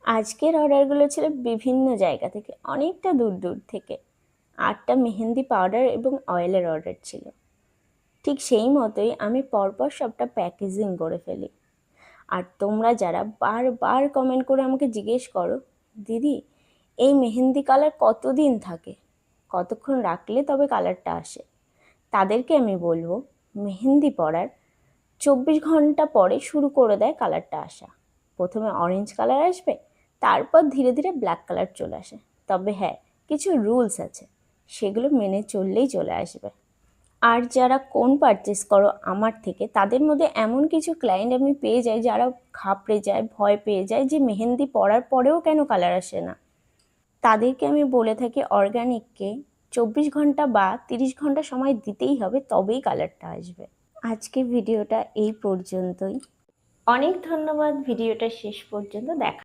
আজকের অর্ডারগুলো ছিল বিভিন্ন জায়গা থেকে, অনেকটা দূর দূর থেকে। 8টা মেহেন্দি পাউডার এবং অয়েলের অর্ডার ছিল। ঠিক সেই মতোই আমি পরপর সবটা প্যাকেজিং করে ফেলি। আর তোমরা যারা বারবার কমেন্ট করে আমাকে জিজ্ঞেস করো, দিদি এই মেহেন্দি কালার কতদিন থাকে, কতক্ষণ রাখলে তবে কালারটা আসে, তাদেরকে আমি বলবো মেহেন্দি পরার 24 ঘন্টা পরে শুরু করে দেয় কালারটা আসা। প্রথমে অরেঞ্জ কালার আসবে, তারপর ধীরে ধীরে ব্ল্যাক কালার চলে আসে। তবে হ্যাঁ, কিছু রুলস আছে, সেগুলো মেনে চললেই চলে আসবে। আর যারা কোন পারচেস করো আমার থেকে, তাদের মধ্যে এমন কিছু ক্লায়েন্ট আমি পেয়ে যাই যারা ঘাবড়ে যায়, ভয় পেয়ে যায় যে মেহেন্দি পরার পরেও কেন কালার আসে না। তাদেরকে আমি বলে থাকি অর্গানিককে 24 ঘন্টা বা 30 ঘন্টা সময় দিতেই হবে, তবেই কালারটা আসবে। আজকে ভিডিওটা এই পর্যন্তই। অনেক ধন্যবাদ ভিডিওটা শেষ পর্যন্ত দেখা।